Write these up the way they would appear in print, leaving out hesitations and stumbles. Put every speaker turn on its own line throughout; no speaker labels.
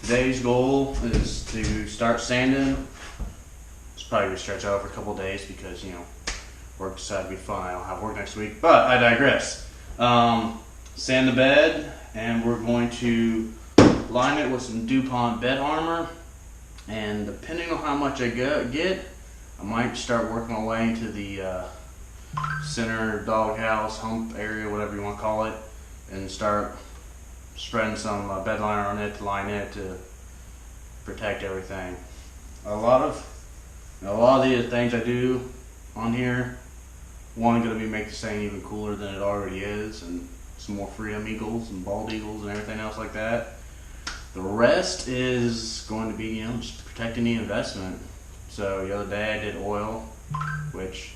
Today's goal is to start sanding. It's probably going to stretch out for a couple of days because, you know, work decided to be fun. I don't have work next week, but I digress. Sand the bed, and we're going to line it with some DuPont bed armor. And depending on how much I get, I might start working my way into the center doghouse, hump area, whatever you want to call it, and start spreading some bed liner on it to line it to protect everything. A lot of the things I do on here, one, going to be make this thing even cooler than it already is, and some more Freedom Eagles and Bald Eagles and everything else like that. The rest is going to be, you know, just protecting the investment. So the other day I did oil, which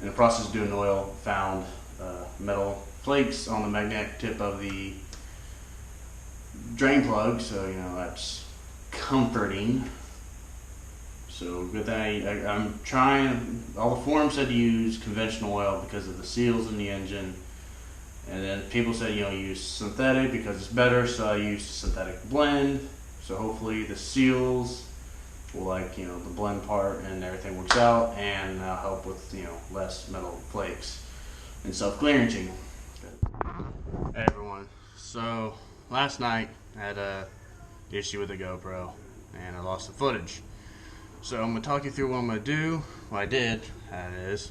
in the process of doing oil found metal flakes on the magnetic tip of the drain plug, so you know that's comforting. So good thing I'm trying. All the forums said to use conventional oil because of the seals in the engine, and then people said, you know, use synthetic because it's better. So I used a synthetic blend. So hopefully the seals will, like, you know, the blend part and everything works out, and help with, you know, less metal flakes and self-clearancing. Hey everyone. So last night I had a issue with the GoPro and I lost the footage. So I'm going to talk you through what I'm going to do, what I did, that is,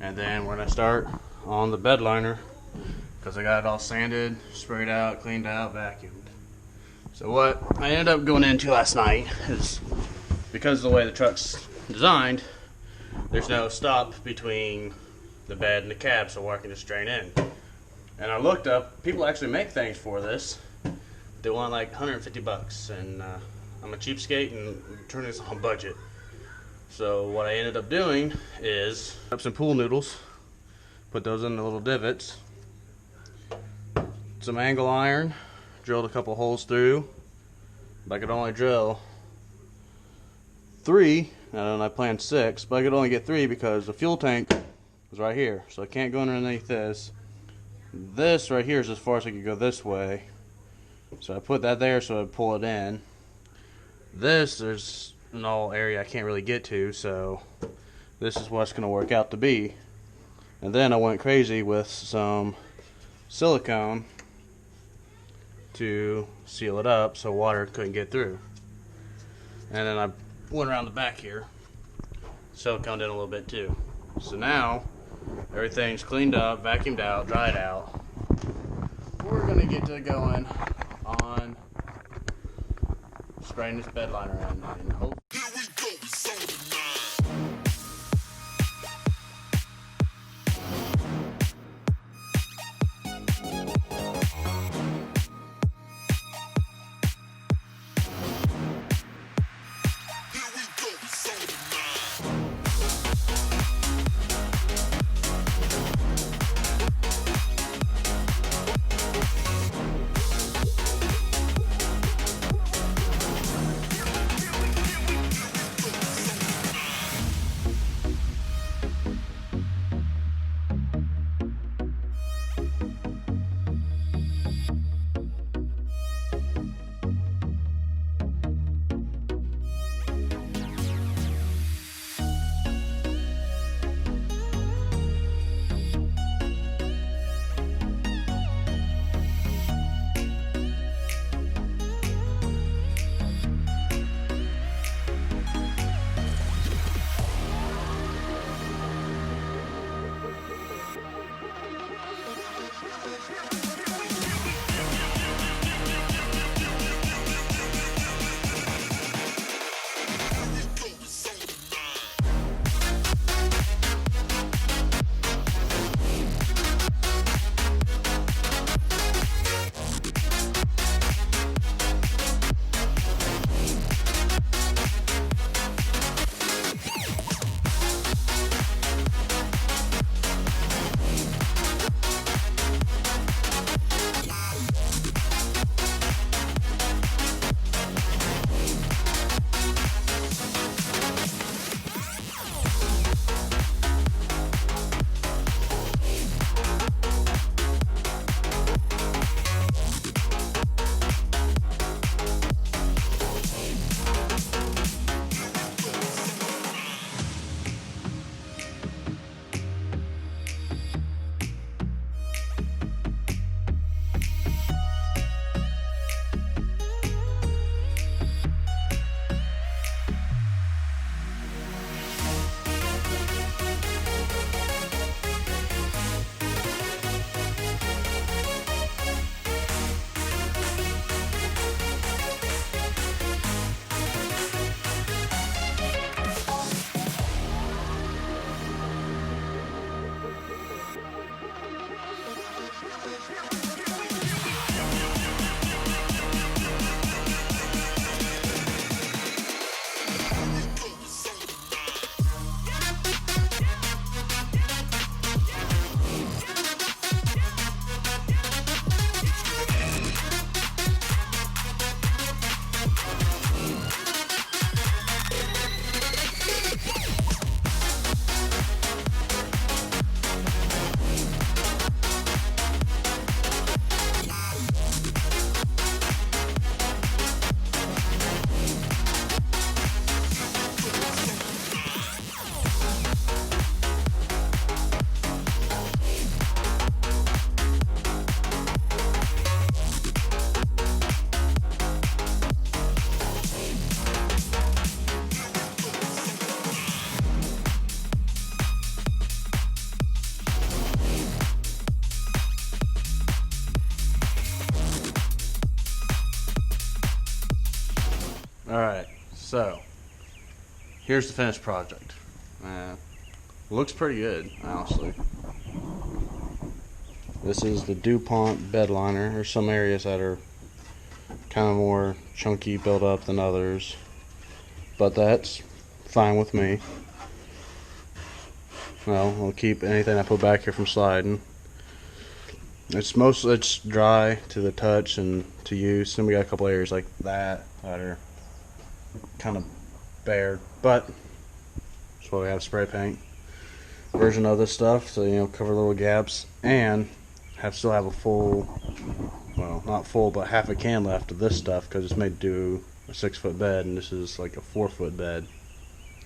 and then we're going to start on the bed liner because I got it all sanded, sprayed out, cleaned out, vacuumed. So what I ended up going into last night is, because of the way the truck's designed, there's no stop between the bed and the cab, so water can just drain in. And I looked up, people actually make things for this. They want like 150 bucks, and I'm a cheapskate and turning this on budget. So what I ended up doing is up some pool noodles, put those in the little divots, some angle iron, drilled a couple holes through, but I could only drill 3, and I planned 6, but I could only get 3 because the fuel tank was right here, so I can't go underneath this. This right here is as far as I could go this way, so I put that there so I'd pull it in. This, there's an all area I can't really get to, so this is what it's going to work out to be. And then I went crazy with some silicone to seal it up so water couldn't get through. And then I went around the back here, siliconed in a little bit too. So now everything's cleaned up, vacuumed out, dried out. We're gonna get to going on spraying this bed liner in, and hope. Here we go, it's on the line. Alright, so here's the finished project. Looks pretty good, honestly. This is the DuPont bed liner. There's some areas that are kind of more chunky built up than others, but that's fine with me. Well, I'll keep anything I put back here from sliding. It's dry to the touch and to use. Then we got a couple areas like that are kind of bare, but that's why we have spray paint version of this stuff, so cover little gaps, and still have a full, well, not full, but half a can left of this stuff because it's made to do a 6-foot bed, and this is like a 4-foot bed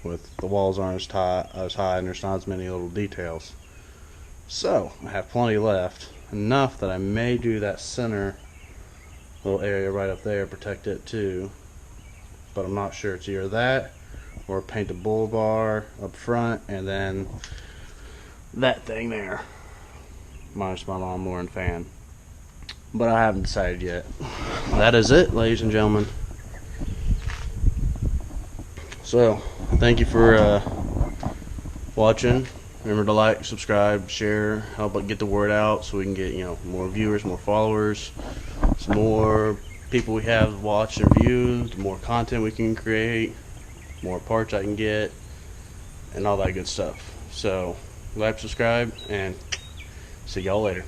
with the walls aren't as high and there's not as many little details. So I have plenty left, enough that I may do that center little area right up there, protect it too, but I'm not sure. It's either that or paint a bull bar up front and then that thing there minus my lawnmower and fan, but I haven't decided yet. That is it, ladies and gentlemen. So thank you for watching. Remember to like, subscribe, share, help get the word out so we can get more viewers, more followers, some more people we have watch and view, the more content we can create, more parts I can get, and all that good stuff. So like, subscribe, and see y'all later.